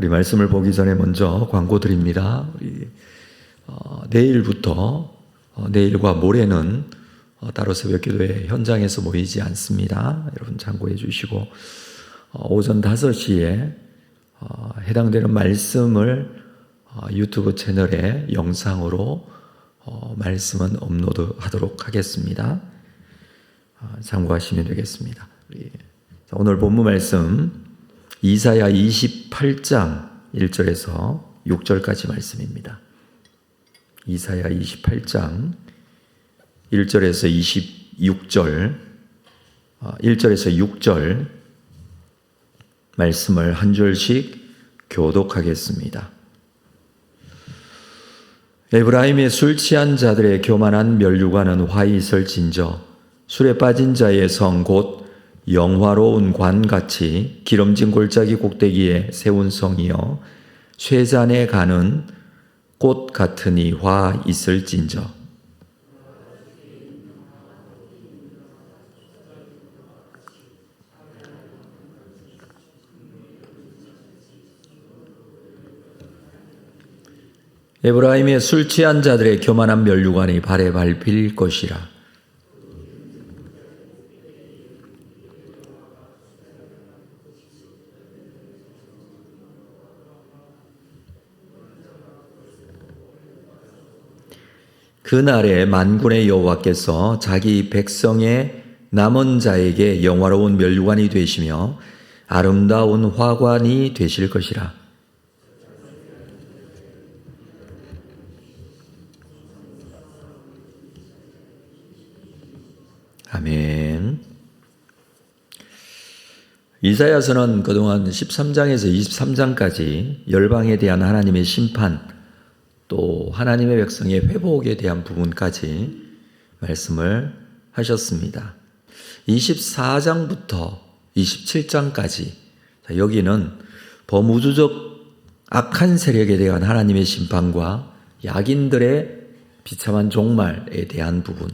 우리 말씀을 보기 전에 먼저 광고 드립니다. 내일부터 내일과 모레는 따로 새벽기도회 현장에서 모이지 않습니다. 여러분 참고해 주시고 오전 5시에 해당되는 말씀을 유튜브 채널에 영상으로 말씀은 업로드하도록 하겠습니다. 참고하시면 되겠습니다. 오늘 본문 말씀 이사야 28장 1절에서 6절까지 말씀입니다. 이사야 28장 1절에서 26절 1절에서 6절 말씀을 한 줄씩 교독하겠습니다. 에브라임의 술 취한 자들의 교만한 면류관은 화히 있을진저 술에 빠진 자의 성 곧 영화로운 관같이 기름진 골짜기 꼭대기에 세운 성이여 쇠잔에 가는 꽃 같으니 화 있을진저. 에브라임의 술 취한 자들의 교만한 면류관이 발에 밟힐 것이라. 그날에 만군의 여호와께서 자기 백성의 남은 자에게 영화로운 면류관이 되시며 아름다운 화관이 되실 것이라. 아멘. 이사야서는 그동안 13장에서 23장까지 열방에 대한 하나님의 심판, 또 하나님의 백성의 회복에 대한 부분까지 말씀을 하셨습니다. 24장부터 27장까지 여기는 범우주적 악한 세력에 대한 하나님의 심판과 약인들의 비참한 종말에 대한 부분,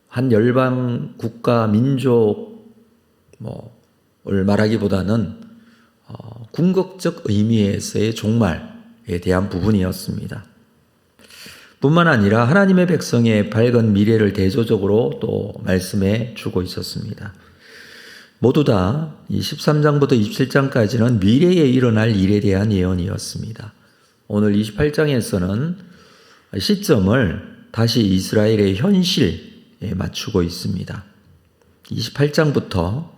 한 열방 국가 민족을 말하기보다는 궁극적 의미에서의 종말에 대한 부분이었습니다. 뿐만 아니라 하나님의 백성의 밝은 미래를 대조적으로 또 말씀해 주고 있었습니다. 모두 다 이 13장부터 27장까지는 미래에 일어날 일에 대한 예언이었습니다. 오늘 28장에서는 시점을 다시 이스라엘의 현실에 맞추고 있습니다. 28장부터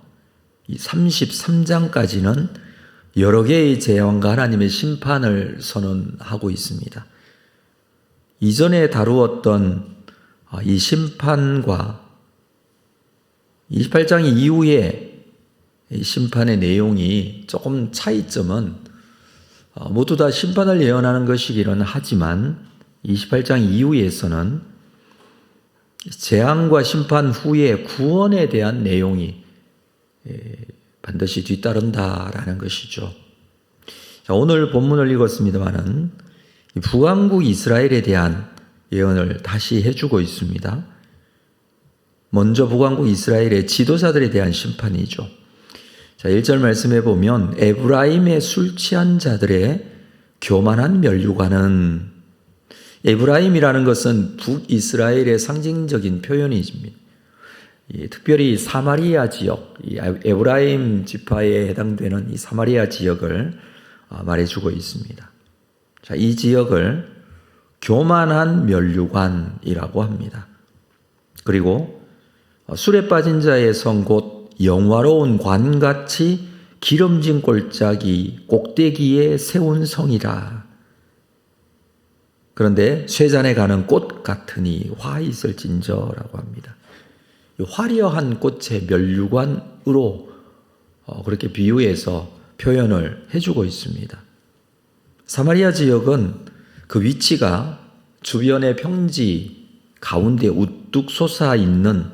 33장까지는 여러 개의 재앙과 하나님의 심판을 선언하고 있습니다. 이전에 다루었던 이 심판과 28장 이후의 심판의 내용이 조금 차이점은 모두 다 심판을 예언하는 것이기는 하지만 28장 이후에서는 재앙과 심판 후에 구원에 대한 내용이 반드시 뒤따른다라는 것이죠. 자, 오늘 본문을 읽었습니다마는 북왕국 이스라엘에 대한 예언을 다시 해주고 있습니다. 먼저 북왕국 이스라엘의 지도자들에 대한 심판이죠. 자, 1절 말씀해 보면 에브라임의 술 취한 자들의 교만한 면류관은, 에브라임이라는 것은 북이스라엘의 상징적인 표현이십니다. 특별히 사마리아 지역, 에브라임 지파에 해당되는 이 사마리아 지역을 말해주고 있습니다. 자, 이 지역을 교만한 면류관이라고 합니다. 그리고 술에 빠진 자의 성 곧 영화로운 관같이 기름진 골짜기 꼭대기에 세운 성이라. 그런데 쇠잔에 가는 꽃 같으니 화 있을진저라고 합니다. 화려한 꽃의 면류관으로 그렇게 비유해서 표현을 해주고 있습니다. 사마리아 지역은 그 위치가 주변의 평지 가운데 우뚝 솟아 있는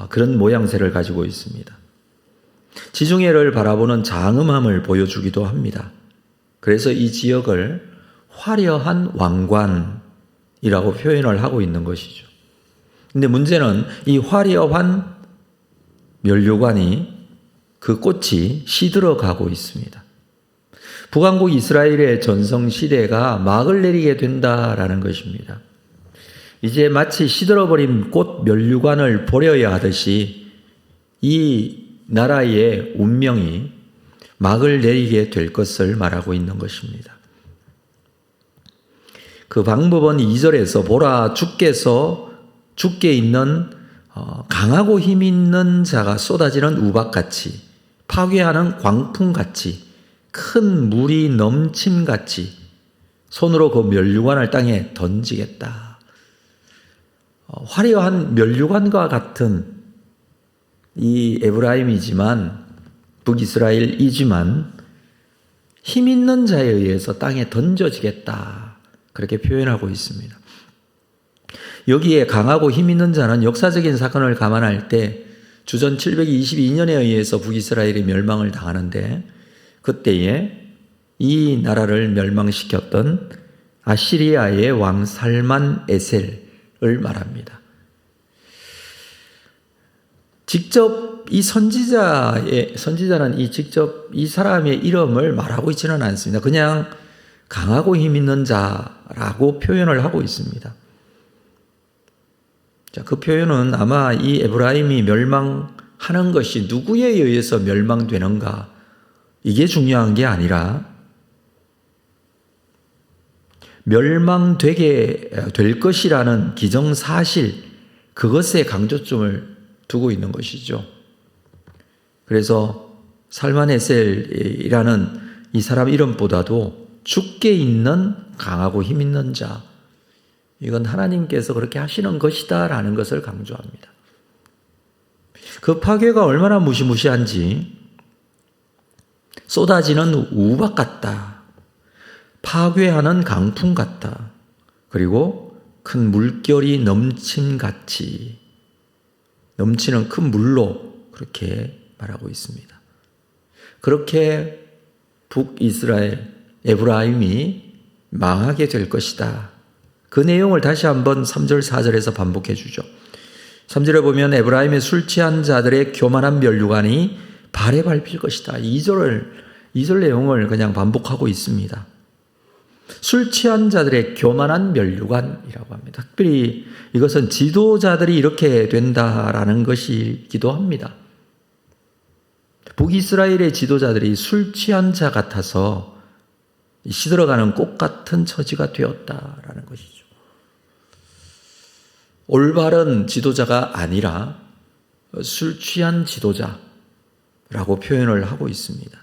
그런 모양새를 가지고 있습니다. 지중해를 바라보는 장엄함을 보여주기도 합니다. 그래서 이 지역을 화려한 왕관이라고 표현을 하고 있는 것이죠. 근데 문제는 이 화려한 면류관이 그 꽃이 시들어가고 있습니다. 북왕국 이스라엘의 전성 시대가 막을 내리게 된다라는 것입니다. 이제 마치 시들어버린 꽃 면류관을 버려야 하듯이 이 나라의 운명이 막을 내리게 될 것을 말하고 있는 것입니다. 그 방법은 2절에서 보라 주께서 주께 있는 강하고 힘 있는 자가 쏟아지는 우박같이 파괴하는 광풍같이 큰 물이 넘침같이 손으로 그 면류관을 땅에 던지겠다. 화려한 면류관과 같은 이 에브라임이지만 북이스라엘이지만 힘 있는 자에 의해서 땅에 던져지겠다. 그렇게 표현하고 있습니다. 여기에 강하고 힘 있는 자는 역사적인 사건을 감안할 때 주전 722년에 의해서 북이스라엘이 멸망을 당하는데 그때에 이 나라를 멸망시켰던 아시리아의 왕 살만 에셀을 말합니다. 직접 이 선지자는 직접 이 사람의 이름을 말하고 있지는 않습니다. 그냥 강하고 힘 있는 자라고 표현을 하고 있습니다. 자, 그 표현은 아마 이 에브라임이 멸망하는 것이 누구에 의해서 멸망되는가 이게 중요한 게 아니라 멸망되게 될 것이라는 기정사실 그것에 강조점을 두고 있는 것이죠. 그래서 살만에셀이라는 이 사람 이름보다도 주께 있는 강하고 힘 있는 자 이건 하나님께서 그렇게 하시는 것이다 라는 것을 강조합니다. 그 파괴가 얼마나 무시무시한지 쏟아지는 우박 같다. 파괴하는 강풍 같다. 그리고 큰 물결이 넘침같이 넘치는 큰 물로 그렇게 말하고 있습니다. 그렇게 북이스라엘 에브라임이 망하게 될 것이다. 그 내용을 다시 한번 3절 4절에서 반복해 주죠. 3절에 보면 에브라임의 술 취한 자들의 교만한 면류관이 발에 밟힐 것이다. 2절 내용을 그냥 반복하고 있습니다. 술 취한 자들의 교만한 면류관이라고 합니다. 특별히 이것은 지도자들이 이렇게 된다라는 것이기도 합니다. 북이스라엘의 지도자들이 술 취한 자 같아서 시들어가는 꽃 같은 처지가 되었다라는 것이죠. 올바른 지도자가 아니라 술 취한 지도자라고 표현을 하고 있습니다.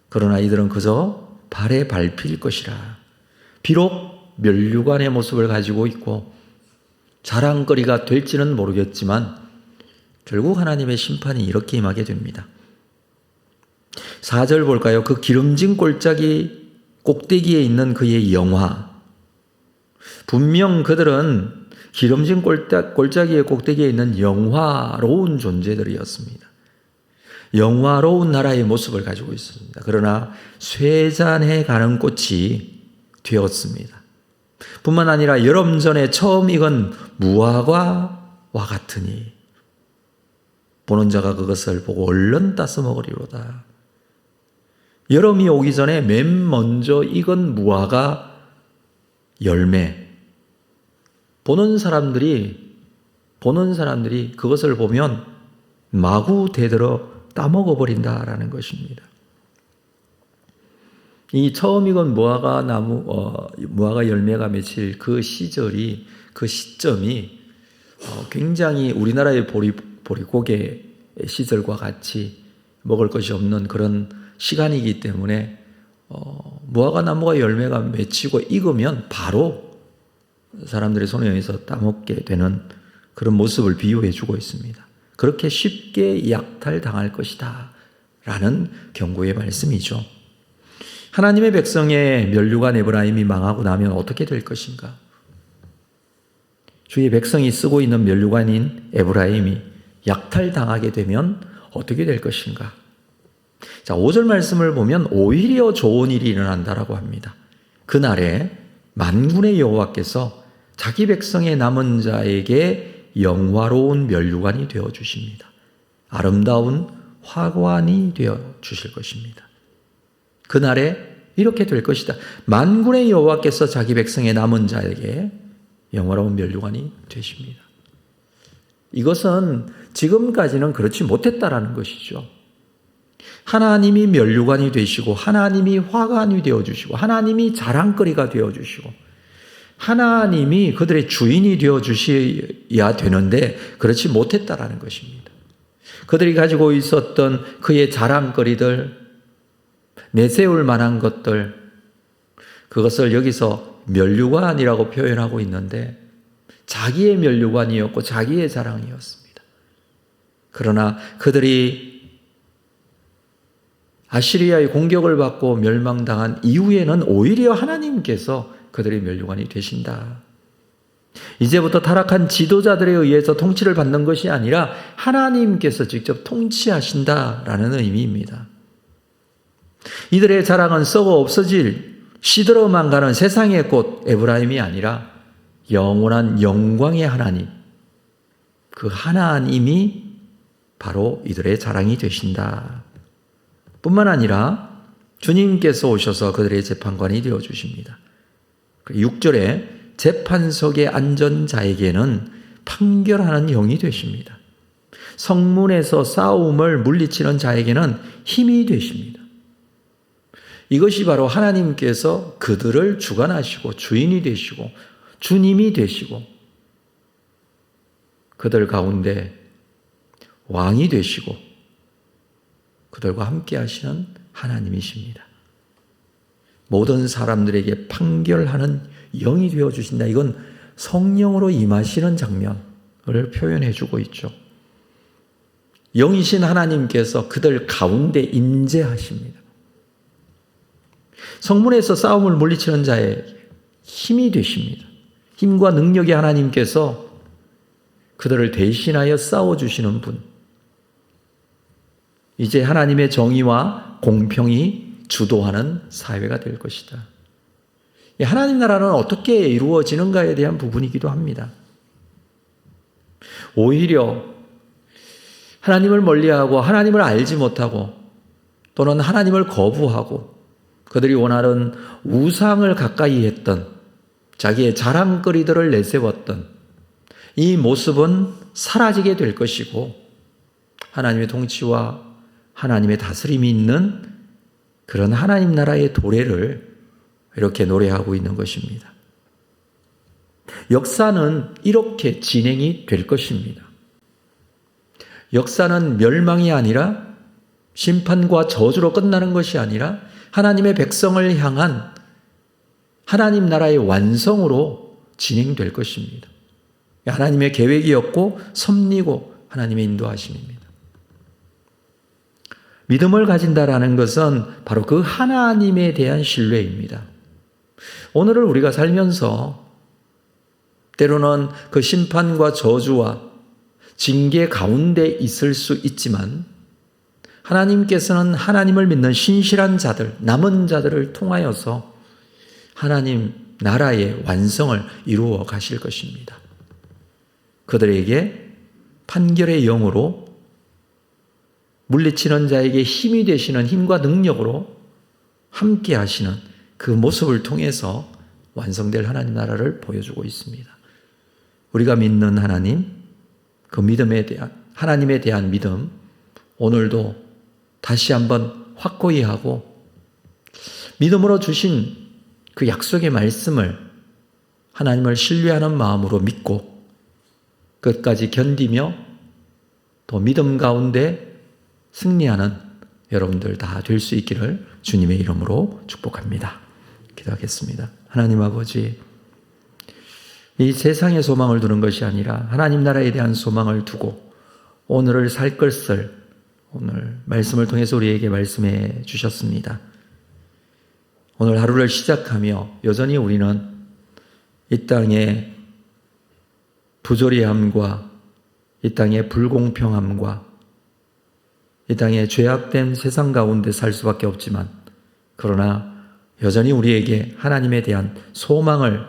그러나 이들은 그저 발에 밟힐 것이라. 비록 면류관의 모습을 가지고 있고 자랑거리가 될지는 모르겠지만 결국 하나님의 심판이 이렇게 임하게 됩니다. 4절 볼까요? 그 기름진 골짜기 꼭대기에 있는 그의 영화. 분명 그들은 기름진 골짜기의 꼭대기에 있는 영화로운 존재들이었습니다. 영화로운 나라의 모습을 가지고 있었습니다. 그러나 쇠잔해 가는 꽃이 되었습니다. 뿐만 아니라 여름 전에 처음 익은 무화과와 같으니 보는 자가 그것을 보고 얼른 따서 먹으리로다. 여름이 오기 전에 맨 먼저 익은 무화과 열매. 보는 사람들이 그것을 보면 마구 대들어 따먹어버린다라는 것입니다. 이 처음 익은 무화과 열매가 맺힐 그 시점이 굉장히 우리나라의 보리고개 시절과 같이 먹을 것이 없는 그런 시간이기 때문에 무화과 나무가 열매가 맺히고 익으면 바로 사람들의 손에 의해서 따먹게 되는 그런 모습을 비유해 주고 있습니다. 그렇게 쉽게 약탈당할 것이다 라는 경고의 말씀이죠. 하나님의 백성의 면류관 에브라임이 망하고 나면 어떻게 될 것인가? 주의 백성이 쓰고 있는 면류관인 에브라임이 약탈당하게 되면 어떻게 될 것인가? 자, 5절 말씀을 보면 오히려 좋은 일이 일어난다라고 합니다. 그날에 만군의 여호와께서 자기 백성의 남은 자에게 영화로운 면류관이 되어 주십니다. 아름다운 화관이 되어 주실 것입니다. 그날에 이렇게 될 것이다. 만군의 여호와께서 자기 백성의 남은 자에게 영원로운 면류관이 되십니다. 이것은 지금까지는 그렇지 못했다라는 것이죠. 하나님이 면류관이 되시고 하나님이 화관이 되어주시고 하나님이 자랑거리가 되어주시고 하나님이 그들의 주인이 되어주셔야 되는데 그렇지 못했다라는 것입니다. 그들이 가지고 있었던 그의 자랑거리들, 내세울 만한 것들, 그것을 여기서 면류관이라고 표현하고 있는데 자기의 면류관이었고 자기의 자랑이었습니다. 그러나 그들이 아시리아의 공격을 받고 멸망당한 이후에는 오히려 하나님께서 그들의 면류관이 되신다. 이제부터 타락한 지도자들에 의해서 통치를 받는 것이 아니라 하나님께서 직접 통치하신다라는 의미입니다. 이들의 자랑은 썩어 없어질 시들어만 가는 세상의 꽃 에브라임이 아니라 영원한 영광의 하나님, 그 하나님이 바로 이들의 자랑이 되신다. 뿐만 아니라 주님께서 오셔서 그들의 재판관이 되어주십니다. 6절에 재판석에 앉은 자에게는 판결하는 영이 되십니다. 성문에서 싸움을 물리치는 자에게는 힘이 되십니다. 이것이 바로 하나님께서 그들을 주관하시고 주인이 되시고 주님이 되시고 그들 가운데 왕이 되시고 그들과 함께 하시는 하나님이십니다. 모든 사람들에게 판결하는 영이 되어주신다. 이건 성령으로 임하시는 장면을 표현해 주고 있죠. 영이신 하나님께서 그들 가운데 임재하십니다. 성문에서 싸움을 물리치는 자의 힘이 되십니다. 힘과 능력의 하나님께서 그들을 대신하여 싸워주시는 분. 이제 하나님의 정의와 공평이 주도하는 사회가 될 것이다. 하나님 나라는 어떻게 이루어지는가에 대한 부분이기도 합니다. 오히려 하나님을 멀리하고 하나님을 알지 못하고 또는 하나님을 거부하고 그들이 원하는 우상을 가까이 했던 자기의 자랑거리들을 내세웠던 이 모습은 사라지게 될 것이고 하나님의 통치와 하나님의 다스림이 있는 그런 하나님 나라의 도래를 이렇게 노래하고 있는 것입니다. 역사는 이렇게 진행이 될 것입니다. 역사는 멸망이 아니라 심판과 저주로 끝나는 것이 아니라 하나님의 백성을 향한 하나님 나라의 완성으로 진행될 것입니다. 하나님의 계획이었고 섭리고 하나님의 인도하심입니다. 믿음을 가진다라는 것은 바로 그 하나님에 대한 신뢰입니다. 오늘을 우리가 살면서 때로는 그 심판과 저주와 징계 가운데 있을 수 있지만 하나님께서는 하나님을 믿는 신실한 자들, 남은 자들을 통하여서 하나님 나라의 완성을 이루어 가실 것입니다. 그들에게 판결의 영으로 물리치는 자에게 힘이 되시는 힘과 능력으로 함께 하시는 그 모습을 통해서 완성될 하나님 나라를 보여주고 있습니다. 우리가 믿는 하나님, 그 믿음에 대한, 하나님에 대한 믿음, 오늘도 다시 한번 확고히 하고 믿음으로 주신 그 약속의 말씀을 하나님을 신뢰하는 마음으로 믿고 끝까지 견디며 또 믿음 가운데 승리하는 여러분들 다 될 수 있기를 주님의 이름으로 축복합니다. 기도하겠습니다. 하나님 아버지, 이 세상의 소망을 두는 것이 아니라 하나님 나라에 대한 소망을 두고 오늘을 살 것을 오늘 말씀을 통해서 우리에게 말씀해 주셨습니다. 오늘 하루를 시작하며 여전히 우리는 이 땅의 부조리함과 이 땅의 불공평함과 이 땅의 죄악된 세상 가운데 살 수밖에 없지만 그러나 여전히 우리에게 하나님에 대한 소망을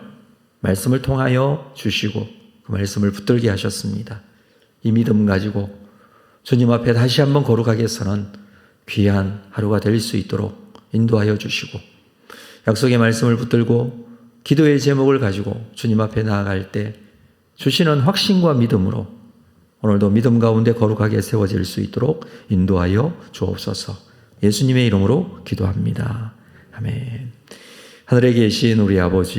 말씀을 통하여 주시고 그 말씀을 붙들게 하셨습니다. 이 믿음 가지고 주님 앞에 다시 한번 거룩하게 서는 귀한 하루가 될 수 있도록 인도하여 주시고 약속의 말씀을 붙들고 기도의 제목을 가지고 주님 앞에 나아갈 때 주시는 확신과 믿음으로 오늘도 믿음 가운데 거룩하게 세워질 수 있도록 인도하여 주옵소서. 예수님의 이름으로 기도합니다. 아멘. 하늘에 계신 우리 아버지